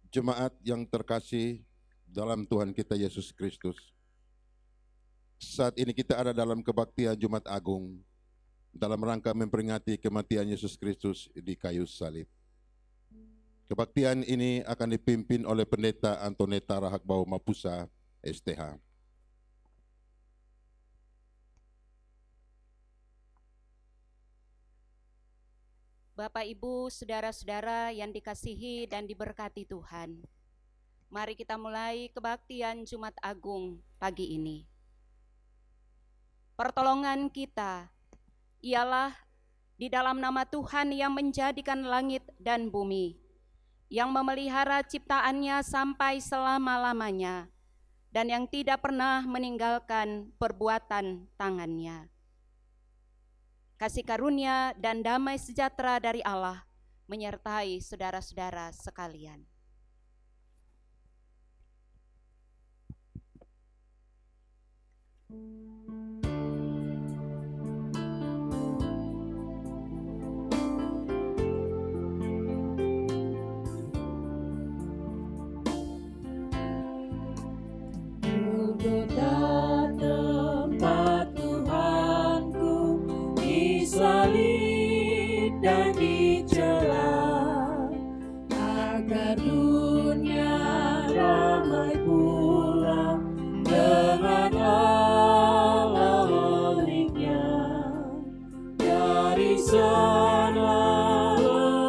Jemaat yang terkasih dalam Tuhan kita Yesus Kristus, saat ini kita ada dalam kebaktian Jumat Agung dalam rangka memperingati kematian Yesus Kristus di kayu salib. Kebaktian ini akan dipimpin oleh Pendeta Antoneta Rahakbau Mapusa, STH. Bapak, Ibu, saudara-saudara yang dikasihi dan diberkati Tuhan, mari kita mulai kebaktian Jumat Agung pagi ini. Pertolongan kita ialah di dalam nama Tuhan yang menjadikan langit dan bumi, yang memelihara ciptaannya sampai selama-lamanya, dan yang tidak pernah meninggalkan perbuatan tangannya. Kasih karunia dan damai sejahtera dari Allah menyertai saudara-saudara sekalian. Golgota tempat Tuhanku disalib dan dicela, agar dunia damai pula dengan Allah miliknya. Dari sana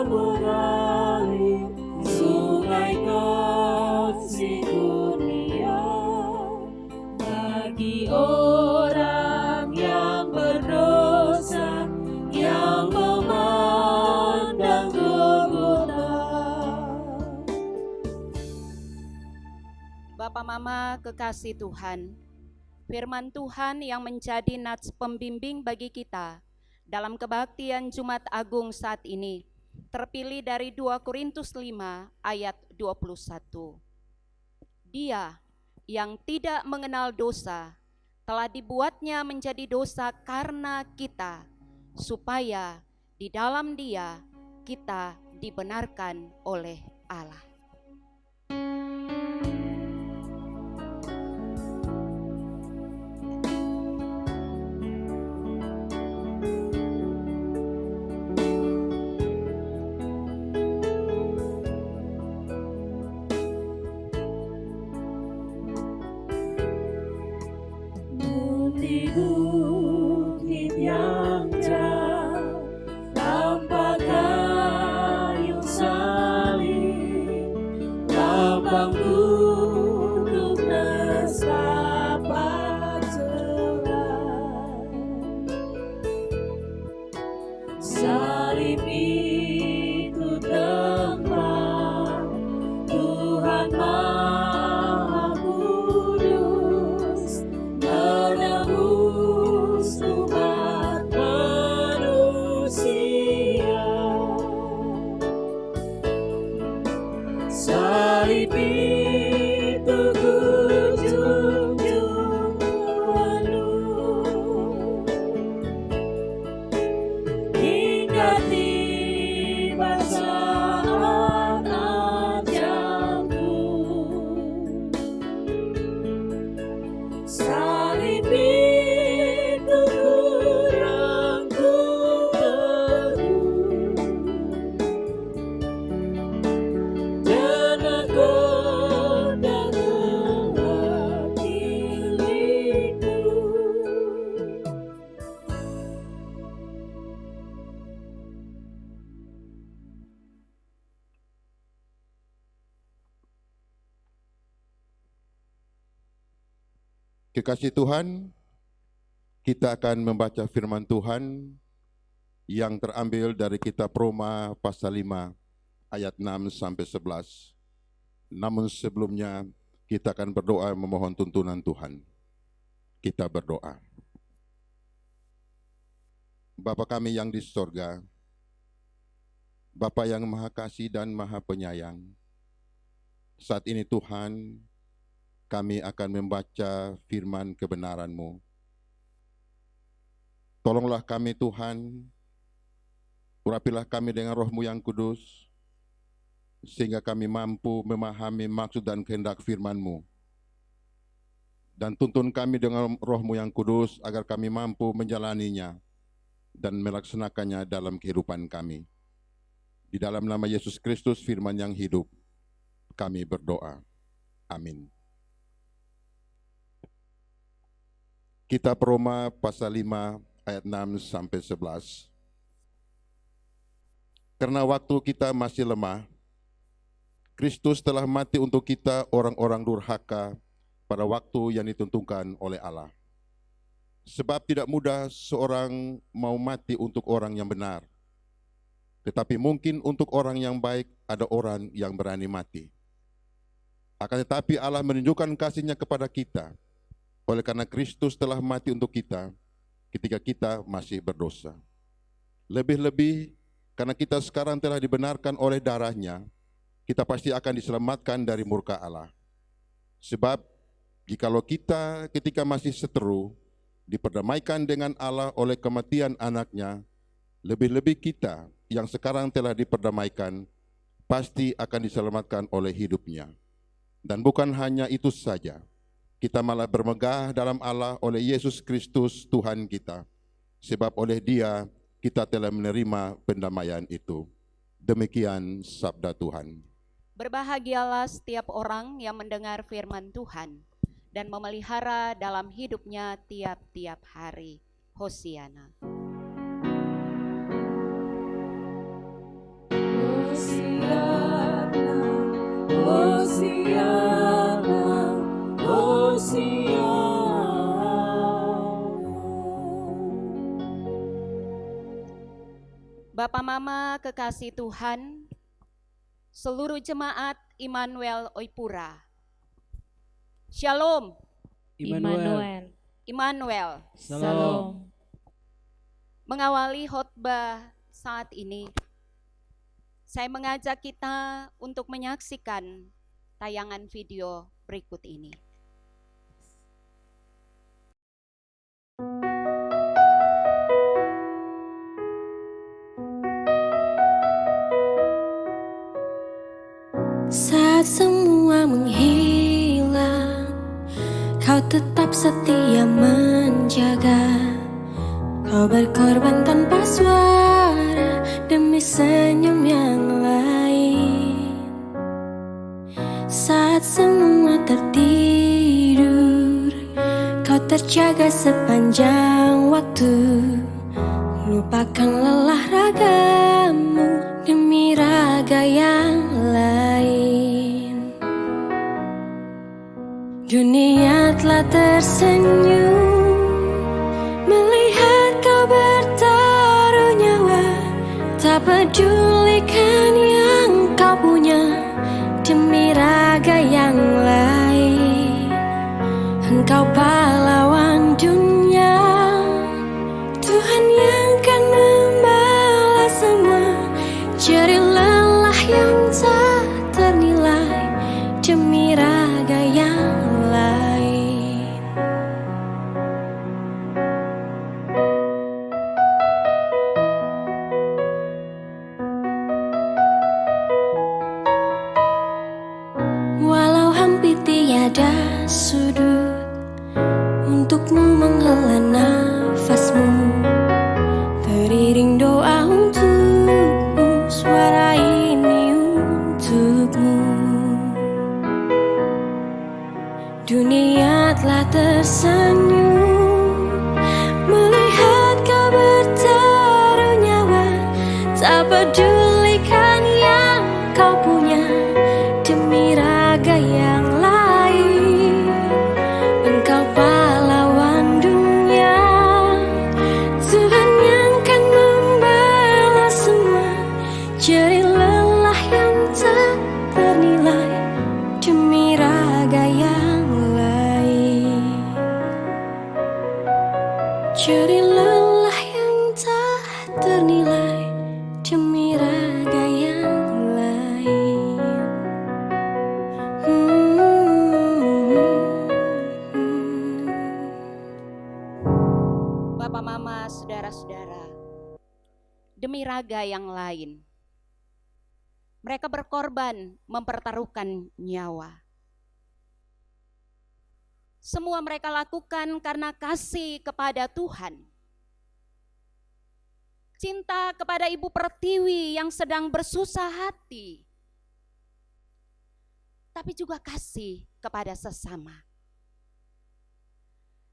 mengalir sungai kasih kurnia bagi orang yang berdosa yang memandang Golgota. Bapak Mama kekasih Tuhan, firman Tuhan yang menjadi nats pembimbing bagi kita dalam kebaktian Jumat Agung saat ini terpilih dari 2 Korintus 5 ayat 21. Dia yang tidak mengenal dosa telah dibuatnya menjadi dosa karena kita, supaya di dalam Dia kita dibenarkan oleh Allah. Di bukit yang jauh tanpa kayu salib, lambang untuk nestapa celah. Salib itu tempat Tuhan Maha Kudus menebus umat manusia. Salib itu kujunjung penuh hingga tiba saat ajalku. Salib itu kurang ku teguh, dan aku dalam hatiku. Kekasih Tuhan, kita akan membaca firman Tuhan yang terambil dari kitab Roma pasal 5 ayat 6 sampai 11. Namun sebelumnya kita akan berdoa memohon tuntunan Tuhan. Kita berdoa. Bapa kami yang di sorga, Bapa yang maha kasih dan maha penyayang, saat ini Tuhan, kami akan membaca firman kebenaran-Mu. Tolonglah kami Tuhan, urapilah kami dengan Roh-Mu yang kudus, sehingga kami mampu memahami maksud dan kehendak firman-Mu. Dan tuntun kami dengan Roh-Mu yang kudus agar kami mampu menjalaninya dan melaksanakannya dalam kehidupan kami. Di dalam nama Yesus Kristus, firman yang hidup, kami berdoa. Amin. Kitab Roma pasal 5 ayat 6 sampai 11. Karena waktu kita masih lemah, Kristus telah mati untuk kita orang-orang durhaka pada waktu yang ditentukan oleh Allah. Sebab tidak mudah seorang mau mati untuk orang yang benar, tetapi mungkin untuk orang yang baik ada orang yang berani mati. Akan tetapi Allah menunjukkan kasih-Nya kepada kita, oleh karena Kristus telah mati untuk kita ketika kita masih berdosa. Lebih-lebih karena kita sekarang telah dibenarkan oleh darah-Nya, kita pasti akan diselamatkan dari murka Allah. Sebab jikalau kita ketika masih seteru diperdamaikan dengan Allah oleh kematian anak-Nya, lebih-lebih kita yang sekarang telah diperdamaikan pasti akan diselamatkan oleh hidup-Nya. Dan bukan hanya itu saja, kita malah bermegah dalam Allah oleh Yesus Kristus Tuhan kita, sebab oleh Dia kita telah menerima pendamaian itu. Demikian sabda Tuhan. Berbahagialah setiap orang yang mendengar firman Tuhan dan memelihara dalam hidupnya tiap-tiap hari. Hosiana. Hosiana, Hosiana, Hosiana. Bapak Mama kekasih Tuhan, seluruh jemaat Immanuel Oipura. Shalom, Immanuel. Immanuel. Salam. Mengawali khotbah saat ini, saya mengajak kita untuk menyaksikan tayangan video berikut ini. Saat semua menghilang, Kau tetap setia menjaga. Kau berkorban tanpa suara demi senyum yang lain. Saat semua tertidur, Kau terjaga sepanjang waktu. Lupakan lelah ragamu demi raga yang lain. Dunia telah tersenyum melihat Kau bertaruh nyawa. Tak pedulikan yang Kau punya demi raga yang lain. Engkau pahlawan dunia, Tuhan yang kan membalas semua jerih lelah yang tak ternilai demi raga yang lain. Walau hampir tiada sudut untukmu menghela nafasmu, teriring doa untukmu, suara ini untukmu. Dunia telah tersenyum melihat Kau bertaruh nyawa. Tak pedulikan yang Kau punya demi raga yang lain. Engkau pahlawan dunia, Tuhan yang kan membalas semua jerih lelah yang tak ternilai demi raga yang lain. Jerih lelah yang tak ternilai demi raga yang lain. Bapak Mama, saudara-saudara, demi raga yang lain. Mereka berkorban, mempertaruhkan nyawa. Semua mereka lakukan karena kasih kepada Tuhan. Cinta kepada Ibu Pertiwi yang sedang bersusah hati. Tapi juga kasih kepada sesama.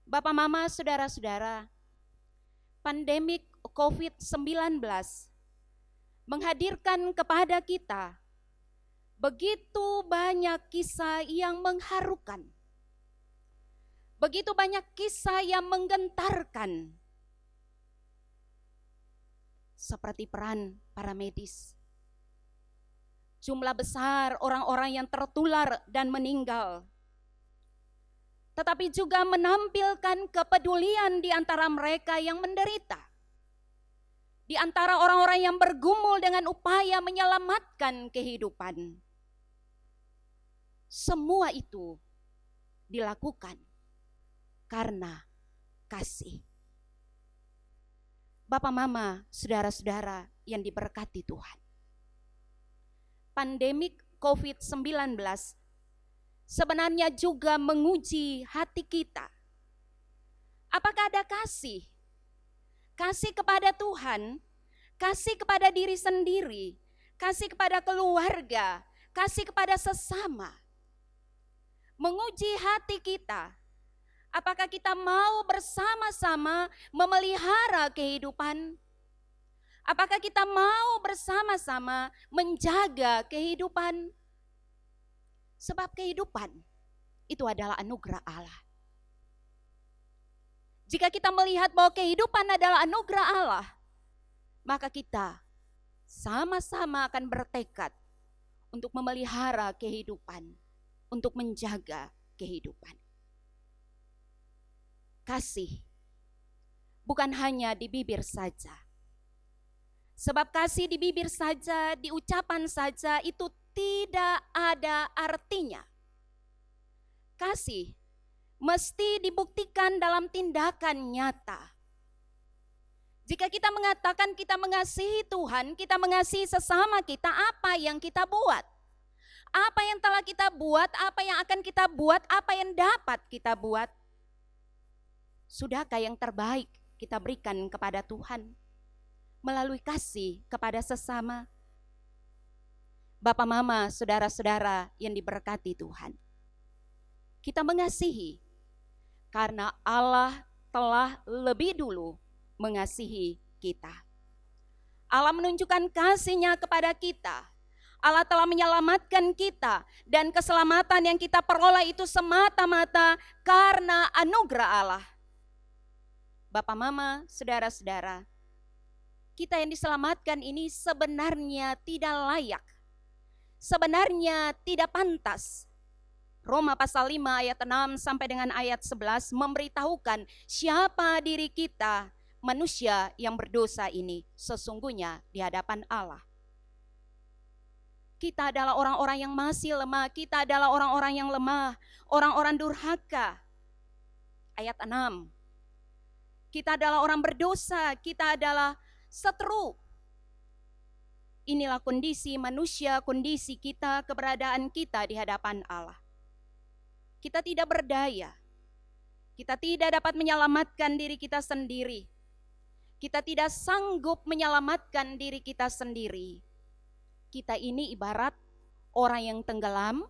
Bapak, Mama, Saudara-saudara, pandemik COVID-19 menghadirkan kepada kita begitu banyak kisah yang mengharukan. Begitu banyak kisah yang menggentarkan. Seperti peran para medis. Jumlah besar orang-orang yang tertular dan meninggal. Tetapi juga menampilkan kepedulian di antara mereka yang menderita. Di antara orang-orang yang bergumul dengan upaya menyelamatkan kehidupan. Semua itu dilakukan karena kasih. Bapak, Mama, Saudara-saudara yang diberkati Tuhan. Pandemik COVID-19 sebenarnya juga menguji hati kita. Apakah ada kasih? Kasih kepada Tuhan, kasih kepada diri sendiri, kasih kepada keluarga, kasih kepada sesama. Menguji hati kita. Apakah kita mau bersama-sama memelihara kehidupan? Apakah kita mau bersama-sama menjaga kehidupan? Sebab kehidupan itu adalah anugerah Allah. Jika kita melihat bahwa kehidupan adalah anugerah Allah, maka kita sama-sama akan bertekad untuk memelihara kehidupan, untuk menjaga kehidupan. Kasih bukan hanya di bibir saja. Sebab kasih di bibir saja, di ucapan saja itu tidak ada artinya. Kasih mesti dibuktikan dalam tindakan nyata. Jika kita mengatakan kita mengasihi Tuhan, kita mengasihi sesama kita, apa yang kita buat? Apa yang telah kita buat, apa yang akan kita buat, apa yang dapat kita buat? Sudahkah yang terbaik kita berikan kepada Tuhan melalui kasih kepada sesama? Bapak, Mama, Saudara-saudara yang diberkati Tuhan. Kita mengasihi karena Allah telah lebih dulu mengasihi kita. Allah menunjukkan kasih-Nya kepada kita. Allah telah menyelamatkan kita dan keselamatan yang kita peroleh itu semata-mata karena anugerah Allah. Bapak, Mama, Saudara-saudara, kita yang diselamatkan ini sebenarnya tidak layak. Sebenarnya tidak pantas. Roma pasal 5 ayat 6 sampai dengan ayat 11 memberitahukan siapa diri kita, manusia yang berdosa ini sesungguhnya di hadapan Allah. Kita adalah orang-orang yang masih lemah, kita adalah orang-orang yang lemah, orang-orang durhaka. Ayat 6. Kita adalah orang berdosa, kita adalah seteru. Inilah kondisi manusia, kondisi kita, keberadaan kita di hadapan Allah. Kita tidak berdaya. Kita tidak dapat menyelamatkan diri kita sendiri. Kita tidak sanggup menyelamatkan diri kita sendiri. Kita ini ibarat orang yang tenggelam,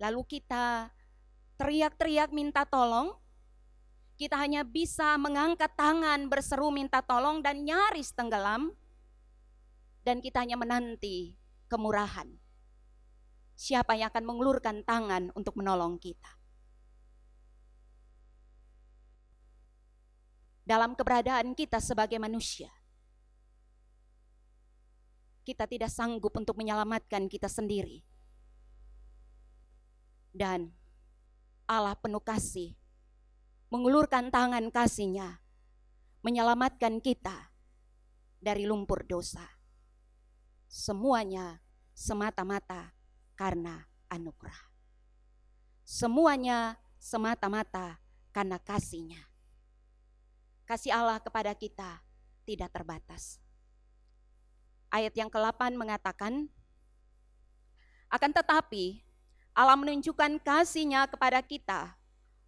lalu kita teriak-teriak minta tolong. Kita hanya bisa mengangkat tangan berseru minta tolong dan nyaris tenggelam. Dan kita hanya menanti kemurahan. Siapa yang akan mengulurkan tangan untuk menolong kita? Dalam keberadaan kita sebagai manusia, kita tidak sanggup untuk menyelamatkan kita sendiri. Dan Allah penuh kasih, mengulurkan tangan kasih-Nya, menyelamatkan kita dari lumpur dosa. Semuanya semata-mata karena anugerah. Semuanya semata-mata karena kasih-Nya. Kasih Allah kepada kita tidak terbatas. Ayat yang ke-8 mengatakan, Akan tetapi, Allah menunjukkan kasih-Nya kepada kita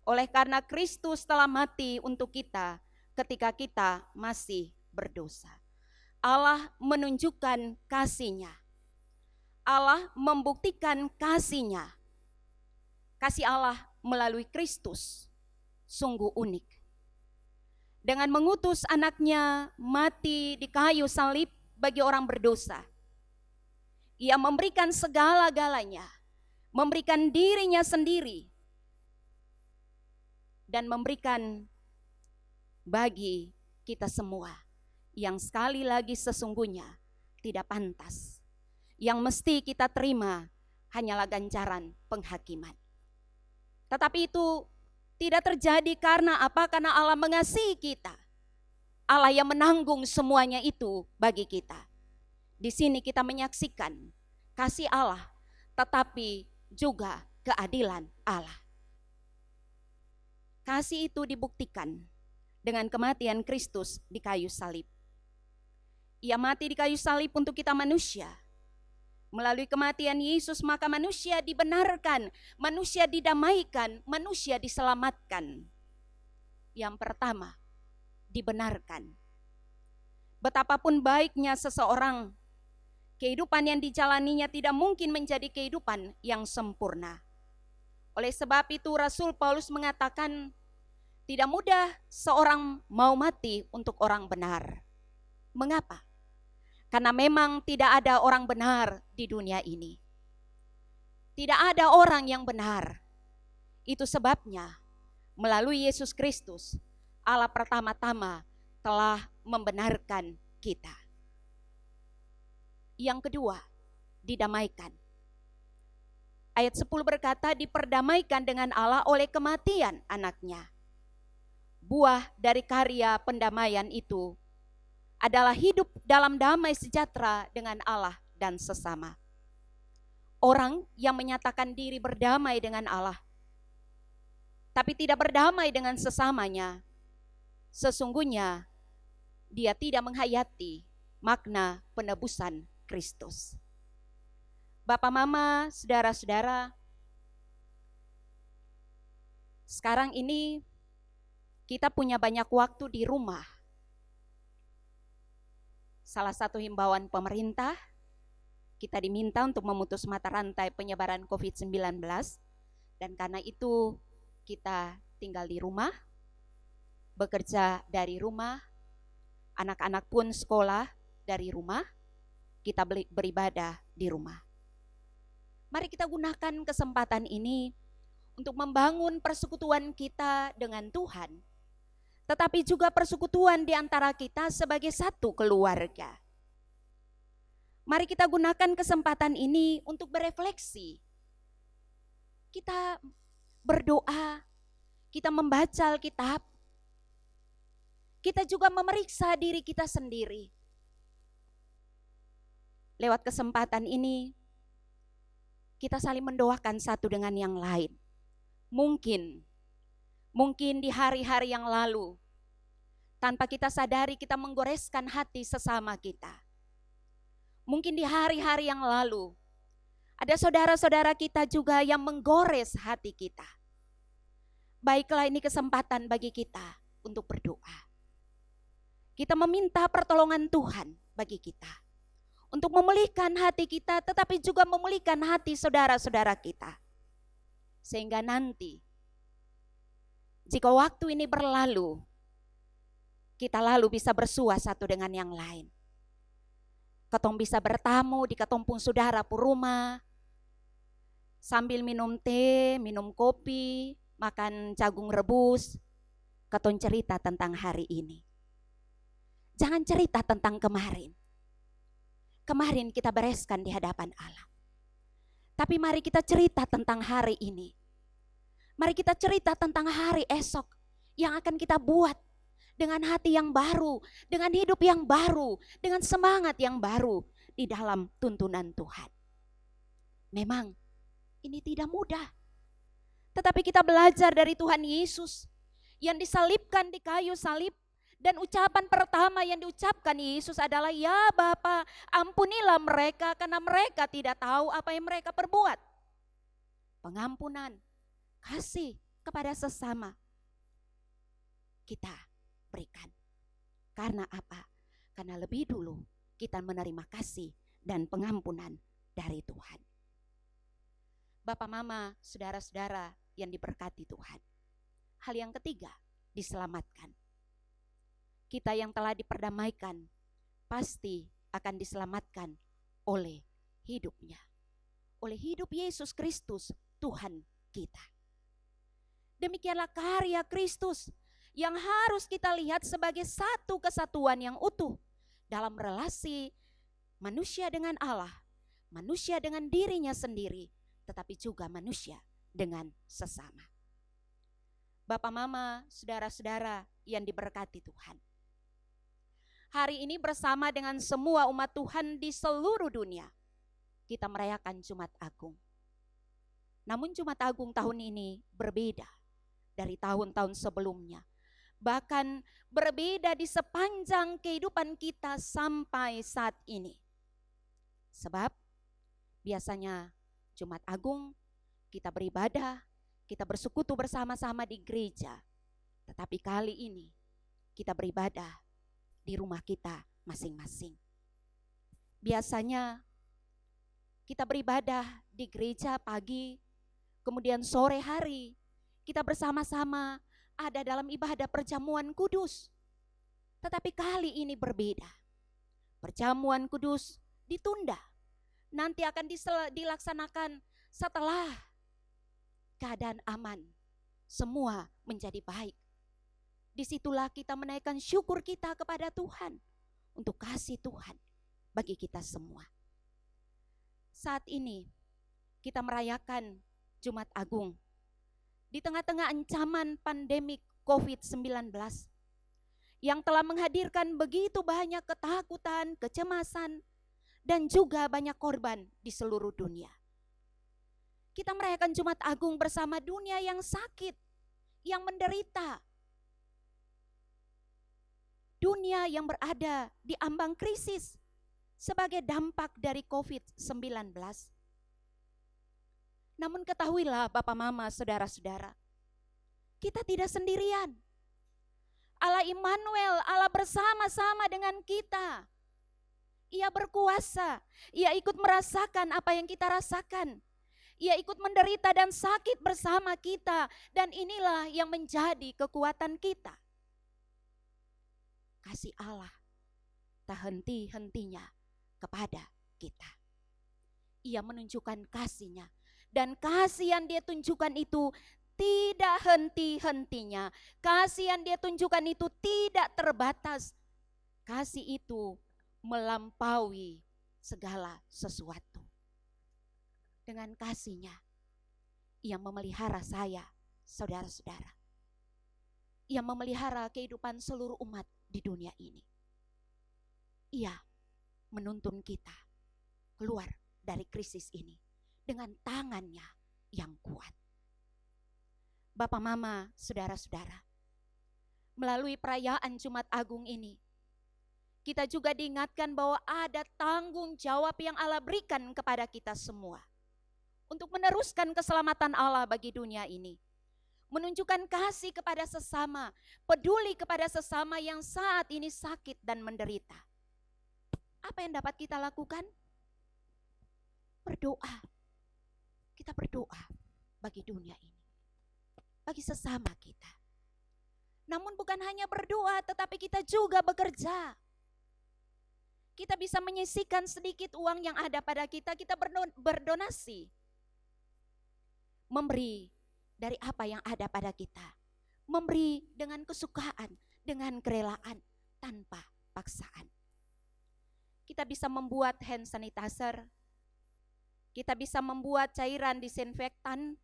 oleh karena Kristus telah mati untuk kita ketika kita masih berdosa. Allah menunjukkan kasih-Nya. Allah membuktikan kasih-Nya. Kasih Allah melalui Kristus sungguh unik. Dengan mengutus anaknya mati di kayu salib bagi orang berdosa. Ia memberikan segala-galanya, memberikan dirinya sendiri, dan memberikan bagi kita semua yang sekali lagi sesungguhnya tidak pantas. Yang mesti kita terima hanyalah ganjaran penghakiman. Tetapi itu tidak terjadi karena apa? Karena Allah mengasihi kita. Allah yang menanggung semuanya itu bagi kita. Di sini kita menyaksikan kasih Allah, tetapi juga keadilan Allah. Kasih itu dibuktikan dengan kematian Kristus di kayu salib. Ia mati di kayu salib untuk kita manusia. Melalui kematian Yesus maka manusia dibenarkan, manusia didamaikan, manusia diselamatkan. Yang pertama, dibenarkan. Betapapun baiknya seseorang, kehidupan yang dijalaninya tidak mungkin menjadi kehidupan yang sempurna. Oleh sebab itu Rasul Paulus mengatakan, tidak mudah seorang mau mati untuk orang benar. Mengapa? Karena memang tidak ada orang benar di dunia ini. Tidak ada orang yang benar. Itu sebabnya melalui Yesus Kristus, Allah pertama-tama telah membenarkan kita. Yang kedua, didamaikan. Ayat 10 berkata, diperdamaikan dengan Allah oleh kematian anaknya. Buah dari karya pendamaian itu adalah hidup dalam damai sejahtera dengan Allah dan sesama. Orang yang menyatakan diri berdamai dengan Allah, tapi tidak berdamai dengan sesamanya, sesungguhnya dia tidak menghayati makna penebusan Kristus. Bapak, Mama, saudara-saudara, sekarang ini kita punya banyak waktu di rumah. Salah satu himbauan pemerintah, kita diminta untuk memutus mata rantai penyebaran COVID-19, dan karena itu kita tinggal di rumah, bekerja dari rumah, anak-anak pun sekolah dari rumah, kita beribadah di rumah. Mari kita gunakan kesempatan ini untuk membangun persekutuan kita dengan Tuhan, tetapi juga persekutuan di antara kita sebagai satu keluarga. Mari kita gunakan kesempatan ini untuk berefleksi. Kita berdoa, kita membaca Alkitab, kita juga memeriksa diri kita sendiri. Lewat kesempatan ini, kita saling mendoakan satu dengan yang lain. Mungkin di hari-hari yang lalu, tanpa kita sadari kita menggoreskan hati sesama kita. Mungkin di hari-hari yang lalu, ada saudara-saudara kita juga yang menggores hati kita. Baiklah, ini kesempatan bagi kita untuk berdoa. Kita meminta pertolongan Tuhan bagi kita, untuk memulihkan hati kita, tetapi juga memulihkan hati saudara-saudara kita. Sehingga nanti, jika waktu ini berlalu, kita lalu bisa bersua satu dengan yang lain. Ketong bisa bertamu di ketumpung saudara pu rumah, sambil minum teh, minum kopi, makan jagung rebus, ketong cerita tentang hari ini. Jangan cerita tentang kemarin. Kemarin kita bereskan di hadapan Allah. Tapi mari kita cerita tentang hari ini. Mari kita cerita tentang hari esok yang akan kita buat dengan hati yang baru, dengan hidup yang baru, dengan semangat yang baru di dalam tuntunan Tuhan. Memang ini tidak mudah. Tetapi kita belajar dari Tuhan Yesus yang disalibkan di kayu salib Dan ucapan pertama yang diucapkan Yesus adalah, ya Bapa, ampunilah mereka karena mereka tidak tahu apa yang mereka perbuat. Pengampunan, kasih kepada sesama kita berikan. Karena apa? Karena lebih dulu kita menerima kasih dan pengampunan dari Tuhan. Bapak, Mama, saudara-saudara yang diberkati Tuhan. Hal yang ketiga, diselamatkan. Kita yang telah diperdamaikan pasti akan diselamatkan oleh hidupnya. Oleh hidup Yesus Kristus, Tuhan kita. Demikianlah karya Kristus yang harus kita lihat sebagai satu kesatuan yang utuh dalam relasi manusia dengan Allah, manusia dengan dirinya sendiri, tetapi juga manusia dengan sesama. Bapak, Mama, saudara-saudara yang diberkati Tuhan. Hari ini bersama dengan semua umat Tuhan di seluruh dunia, kita merayakan Jumat Agung. Namun Jumat Agung tahun ini berbeda dari tahun-tahun sebelumnya. Bahkan berbeda di sepanjang kehidupan kita sampai saat ini. Sebab biasanya Jumat Agung kita beribadah, kita bersekutu bersama-sama di gereja. Tetapi kali ini kita beribadah di rumah kita masing-masing. Biasanya kita beribadah di gereja pagi, kemudian sore hari kita bersama-sama ada dalam ibadah perjamuan kudus. Tetapi kali ini berbeda. Perjamuan kudus ditunda. Nanti akan dilaksanakan setelah keadaan aman. Semua menjadi baik. Disitulah kita menaikkan syukur kita kepada Tuhan untuk kasih Tuhan bagi kita semua. Saat ini kita merayakan Jumat Agung di tengah-tengah ancaman pandemik COVID-19 yang telah menghadirkan begitu banyak ketakutan, kecemasan, dan juga banyak korban di seluruh dunia. Kita merayakan Jumat Agung bersama dunia yang sakit, yang menderita. Dunia yang berada di ambang krisis sebagai dampak dari COVID-19. Namun ketahuilah Bapak, Mama, saudara-saudara, kita tidak sendirian. Allah Immanuel, Allah bersama-sama dengan kita. Ia berkuasa, Ia ikut merasakan apa yang kita rasakan. Ia ikut menderita dan sakit bersama kita, dan inilah yang menjadi kekuatan kita. Kasih Allah tak henti-hentinya kepada kita. Ia menunjukkan kasih-Nya, dan kasih yang Dia tunjukkan itu tidak henti-hentinya. Kasih yang Dia tunjukkan itu tidak terbatas. Kasih itu melampaui segala sesuatu. Dengan kasih-Nya, Ia memelihara saya, saudara-saudara. Ia memelihara kehidupan seluruh umat di dunia ini. Ia menuntun kita keluar dari krisis ini dengan tangan-Nya yang kuat. Bapak, Mama, saudara-saudara, melalui perayaan Jumat Agung ini, kita juga diingatkan bahwa ada tanggung jawab yang Allah berikan kepada kita semua untuk meneruskan keselamatan Allah bagi dunia ini. Menunjukkan kasih kepada sesama, peduli kepada sesama yang saat ini sakit dan menderita. Apa yang dapat kita lakukan? Berdoa. Kita berdoa bagi dunia ini, bagi sesama kita. Namun bukan hanya berdoa, tetapi kita juga bekerja. Kita bisa menyisihkan sedikit uang yang ada pada kita, kita berdonasi. Memberi dari apa yang ada pada kita. Memberi dengan kesukaan, dengan kerelaan, tanpa paksaan. Kita bisa membuat hand sanitizer, kita bisa membuat cairan disinfektan,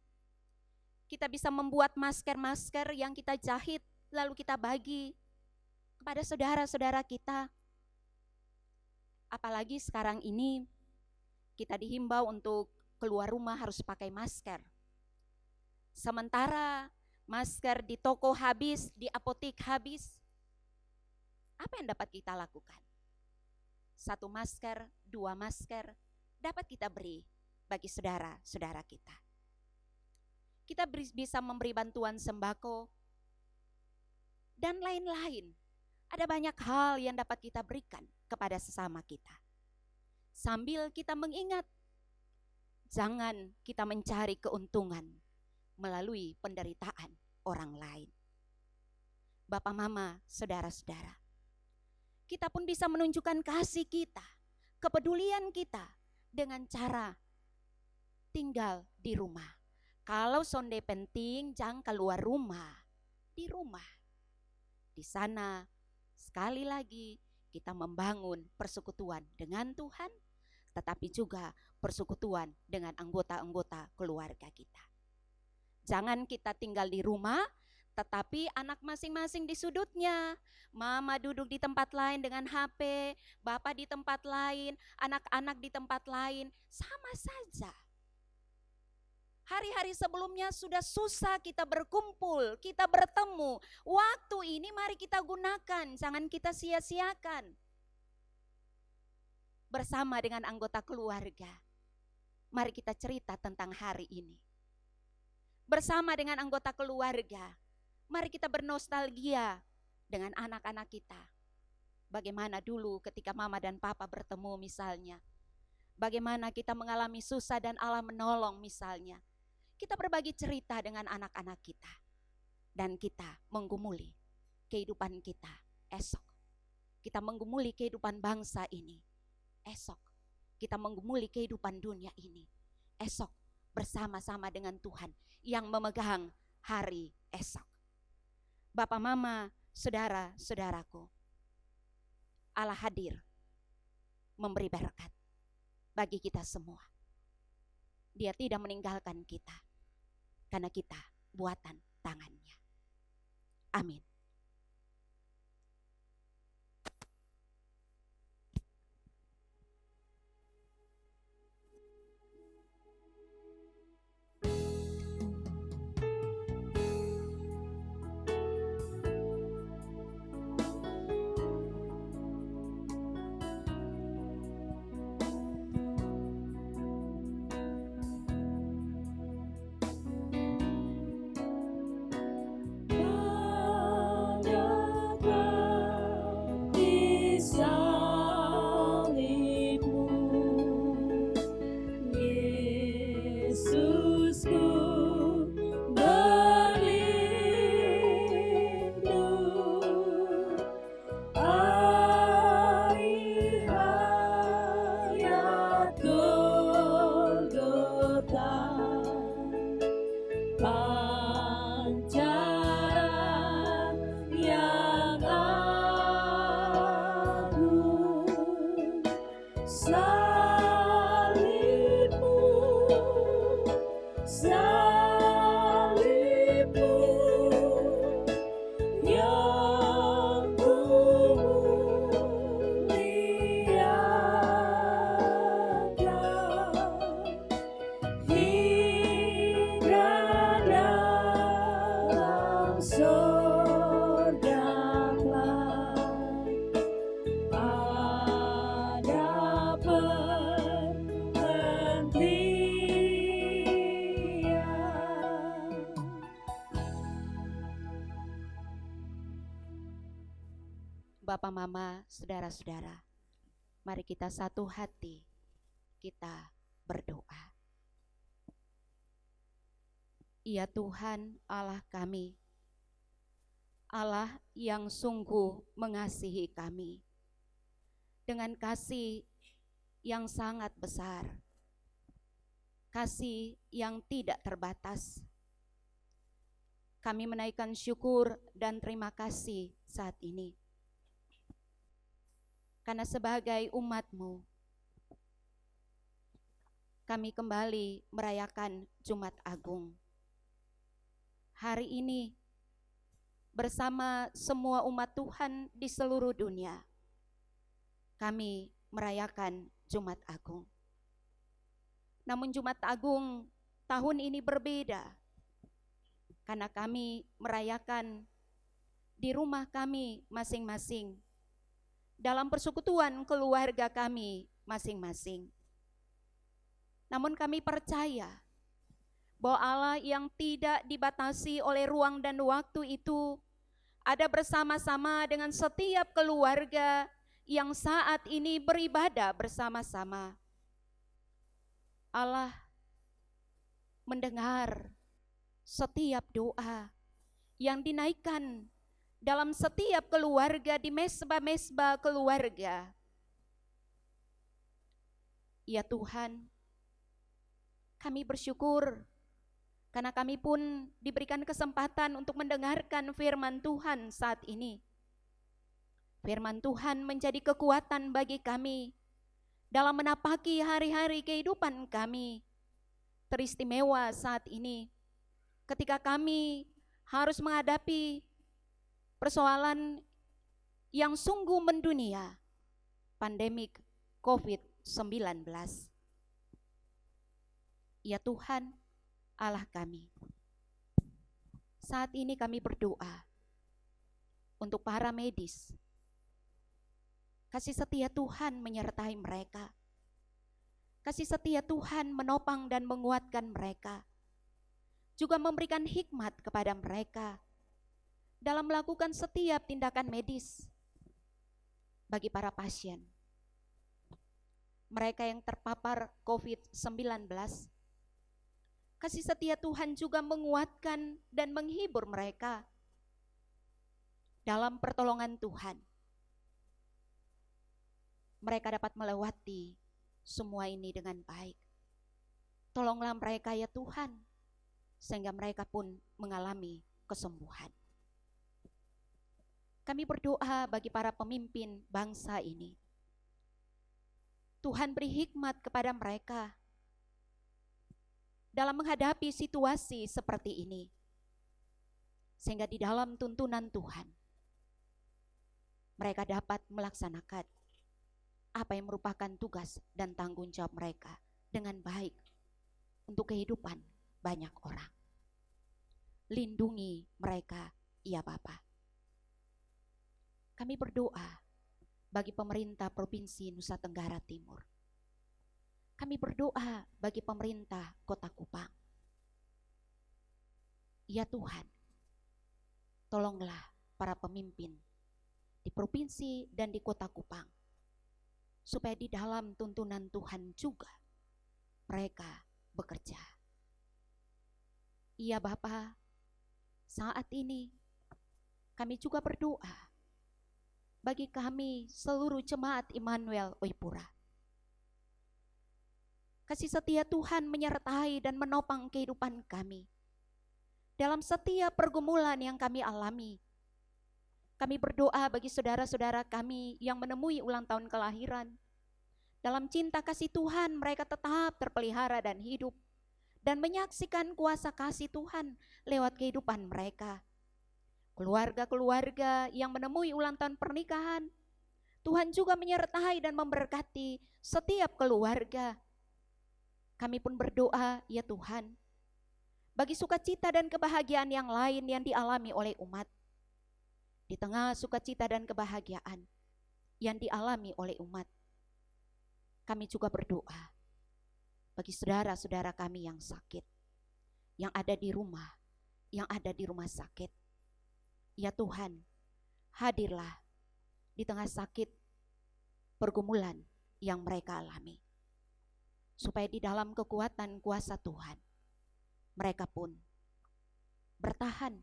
kita bisa membuat masker-masker yang kita jahit lalu kita bagi kepada saudara-saudara kita. Apalagi sekarang ini kita dihimbau untuk keluar rumah harus pakai masker. Sementara masker di toko habis, di apotek habis, Apa yang dapat kita lakukan? 1 masker, 2 masker dapat kita beri bagi saudara-saudara kita. Kita bisa memberi bantuan sembako dan lain-lain. Ada banyak hal yang dapat kita berikan kepada sesama kita. Sambil kita mengingat, jangan kita mencari keuntungan melalui penderitaan orang lain. Bapak, mama, saudara-saudara, kita pun bisa menunjukkan kasih kita, kepedulian kita dengan cara tinggal di rumah. Kalau sonde penting, jangan keluar rumah. Di rumah. Di sana, sekali lagi kita membangun persekutuan dengan Tuhan, tetapi juga persekutuan dengan anggota-anggota keluarga kita. Jangan kita tinggal di rumah, tetapi anak masing-masing di sudutnya. Mama duduk di tempat lain dengan HP, bapak di tempat lain, anak-anak di tempat lain. Sama saja. Hari-hari sebelumnya sudah susah kita berkumpul, kita bertemu. Waktu ini mari kita gunakan, jangan kita sia-siakan. Bersama dengan anggota keluarga, mari kita cerita tentang hari ini. Bersama dengan anggota keluarga, mari kita bernostalgia dengan anak-anak kita. Bagaimana dulu ketika mama dan papa bertemu misalnya. Bagaimana kita mengalami susah dan Allah menolong misalnya. Kita berbagi cerita dengan anak-anak kita. Dan kita menggumuli kehidupan kita esok. Kita menggumuli kehidupan bangsa ini esok. Kita menggumuli kehidupan dunia ini esok. Bersama-sama dengan Tuhan yang memegang hari esok. Bapak, mama, saudara-saudaraku, Allah hadir memberi berkat bagi kita semua. Dia tidak meninggalkan kita karena kita buatan tangannya. Amin. Bapak, mama, saudara-saudara, mari kita satu hati, kita berdoa. Ya Tuhan Allah kami, Allah yang sungguh mengasihi kami dengan kasih yang sangat besar, kasih yang tidak terbatas. Kami menaikkan syukur dan terima kasih saat ini. Karena sebagai umat-Mu, kami kembali merayakan Jumat Agung. Hari ini bersama semua umat Tuhan di seluruh dunia, kami merayakan Jumat Agung. Namun Jumat Agung tahun ini berbeda, karena kami merayakan di rumah kami masing-masing dalam persekutuan keluarga kami masing-masing. Namun kami percaya bahwa Allah yang tidak dibatasi oleh ruang dan waktu itu ada bersama-sama dengan setiap keluarga yang saat ini beribadah bersama-sama. Allah mendengar setiap doa yang dinaikkan dalam setiap keluarga di mesbah-mesbah keluarga. Ya Tuhan, kami bersyukur karena kami pun diberikan kesempatan untuk mendengarkan firman Tuhan saat ini. Firman Tuhan menjadi kekuatan bagi kami dalam menapaki hari-hari kehidupan kami. Teristimewa saat ini ketika kami harus menghadapi persoalan yang sungguh mendunia, pandemik COVID-19. Ya Tuhan, Allah kami, saat ini kami berdoa untuk para medis. Kasih setia Tuhan menyertai mereka. Kasih setia Tuhan menopang dan menguatkan mereka. Juga memberikan hikmat kepada mereka dalam melakukan setiap tindakan medis bagi para pasien. Mereka yang terpapar COVID-19, kasih setia Tuhan juga menguatkan dan menghibur mereka dalam pertolongan Tuhan. Mereka dapat melewati semua ini dengan baik. Tolonglah mereka ya Tuhan, sehingga mereka pun mengalami kesembuhan. Kami berdoa bagi para pemimpin bangsa ini. Tuhan beri hikmat kepada mereka dalam menghadapi situasi seperti ini, sehingga di dalam tuntunan Tuhan mereka dapat melaksanakan apa yang merupakan tugas dan tanggung jawab mereka dengan baik untuk kehidupan banyak orang. Lindungi mereka ya Bapa. Kami berdoa bagi pemerintah Provinsi Nusa Tenggara Timur. Kami berdoa bagi pemerintah Kota Kupang. Ya Tuhan, tolonglah para pemimpin di provinsi dan di Kota Kupang, supaya di dalam tuntunan Tuhan juga mereka bekerja. Iya Bapa, saat ini kami juga berdoa bagi kami seluruh jemaat Immanuel Oipura. Kasih setia Tuhan menyertai dan menopang kehidupan kami dalam setiap pergumulan yang kami alami. Kami berdoa bagi saudara-saudara kami yang menemui ulang tahun kelahiran. Dalam cinta kasih Tuhan mereka tetap terpelihara dan hidup, dan menyaksikan kuasa kasih Tuhan lewat kehidupan mereka. Keluarga-keluarga yang menemui ulang tahun pernikahan, Tuhan juga menyertai dan memberkati setiap keluarga. Kami pun berdoa ya Tuhan, bagi sukacita dan kebahagiaan yang lain yang dialami oleh umat. Di tengah sukacita dan kebahagiaan yang dialami oleh umat, kami juga berdoa bagi saudara-saudara kami yang sakit, yang ada di rumah, yang ada di rumah sakit. Ya Tuhan, hadirlah di tengah sakit pergumulan yang mereka alami, supaya di dalam kekuatan kuasa Tuhan mereka pun bertahan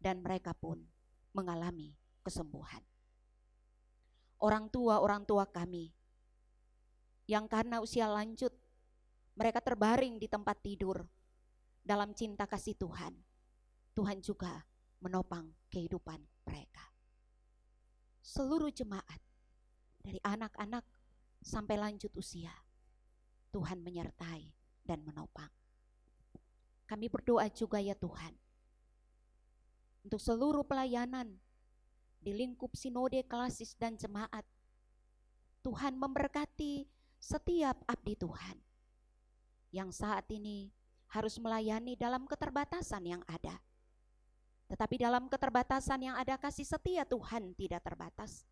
dan mereka pun mengalami kesembuhan. Orang tua kami yang karena usia lanjut mereka terbaring di tempat tidur, dalam cinta kasih Tuhan, Tuhan juga menopang kehidupan mereka. Seluruh jemaat dari anak-anak sampai lanjut usia, Tuhan menyertai dan menopang. Kami berdoa juga ya Tuhan, untuk seluruh pelayanan di lingkup sinode klasis dan jemaat. Tuhan memberkati setiap abdi Tuhan yang saat ini harus melayani dalam keterbatasan yang ada. Tetapi dalam keterbatasan yang ada, kasih setia Tuhan tidak terbatas.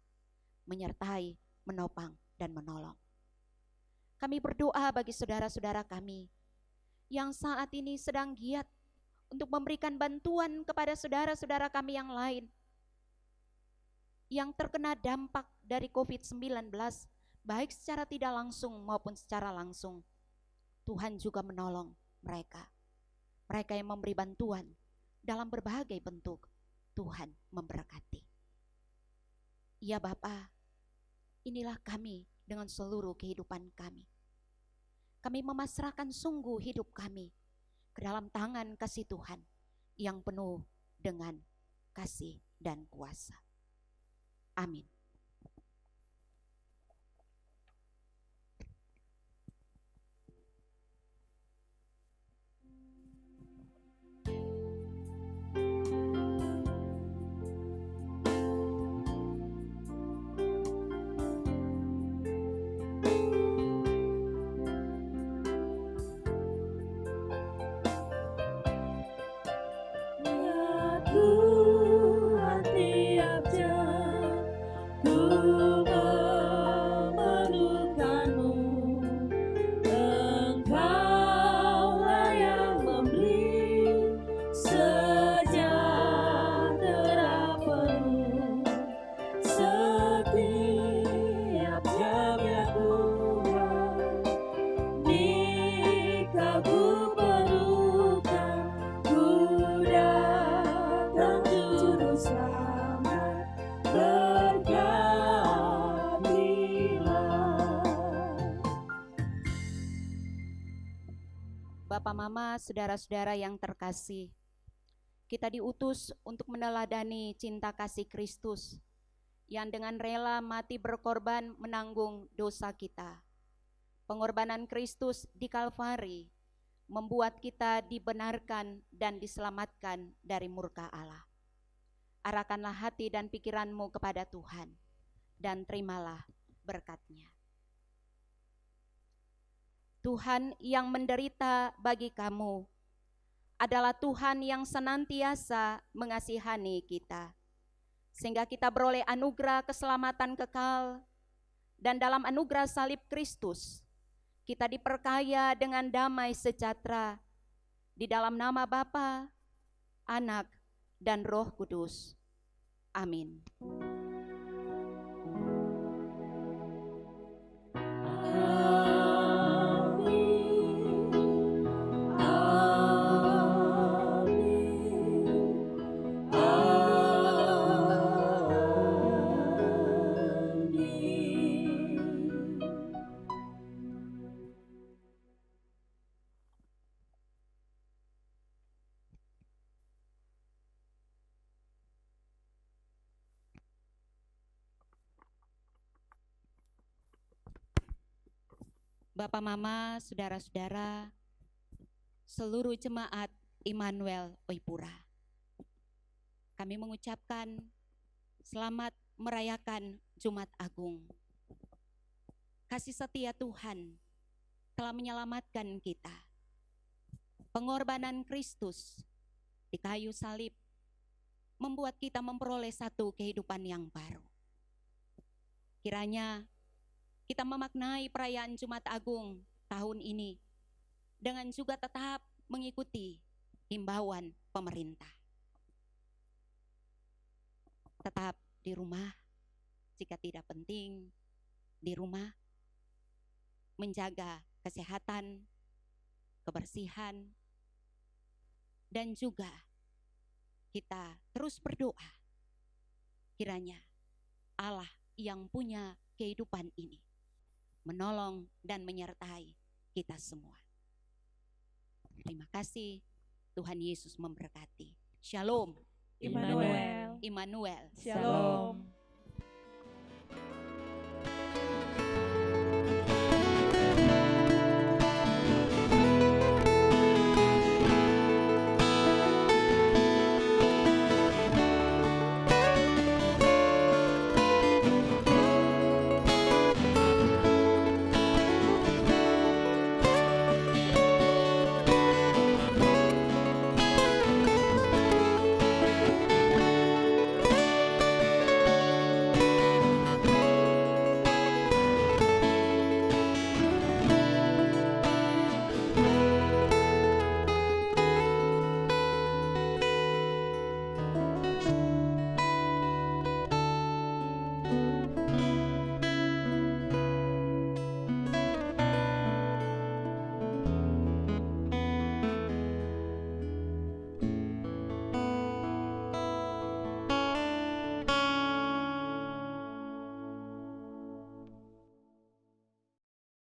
menyertai, menopang, dan menolong. Kami berdoa bagi saudara-saudara kami yang saat ini sedang giat untuk memberikan bantuan kepada saudara-saudara kami yang lain yang terkena dampak dari COVID-19, baik secara tidak langsung maupun secara langsung. Tuhan juga menolong mereka. Mereka yang memberi bantuan dalam berbagai bentuk. Tuhan memberkati. Ya Bapa, inilah kami dengan seluruh kehidupan kami. Kami memasrahkan sungguh hidup kami ke dalam tangan kasih Tuhan yang penuh dengan kasih dan kuasa. Amin. Ya Tuhan, tiap jam ku memerlukanmu. Engkaulah yang memberi sejahtera penuh. Setiap jam ya Tuhan, jika ku perlukan, ku datang juru selamat, berkatilah. Bapak, Mama, saudara-saudara yang terkasih, kita diutus untuk meneladani cinta kasih Kristus yang dengan rela mati berkorban menanggung dosa kita. Pengorbanan Kristus di Kalvari membuat kita dibenarkan dan diselamatkan dari murka Allah. Arahkanlah hati dan pikiranmu kepada Tuhan dan terimalah berkat-Nya. Tuhan yang menderita bagi kamu adalah Tuhan yang senantiasa mengasihani kita, sehingga kita beroleh anugerah keselamatan kekal, dan dalam anugerah salib Kristus, kita diperkaya dengan damai sejahtera di dalam nama Bapa, Anak, dan Roh Kudus. Amin. Bapak, Mama, saudara-saudara, seluruh jemaat Immanuel Oipura, kami mengucapkan selamat merayakan Jumat Agung. Kasih setia Tuhan telah menyelamatkan kita. Pengorbanan Kristus di kayu salib membuat kita memperoleh satu kehidupan yang baru. Kiranya kita memaknai perayaan Jumat Agung tahun ini dengan juga tetap mengikuti himbauan pemerintah. Tetap di rumah, jika tidak penting, di rumah, menjaga kesehatan, kebersihan, dan juga kita terus berdoa. Kiranya Allah yang punya kehidupan ini menolong dan menyertai kita semua. Terima kasih. Tuhan Yesus memberkati. Shalom. Immanuel. Immanuel. Shalom.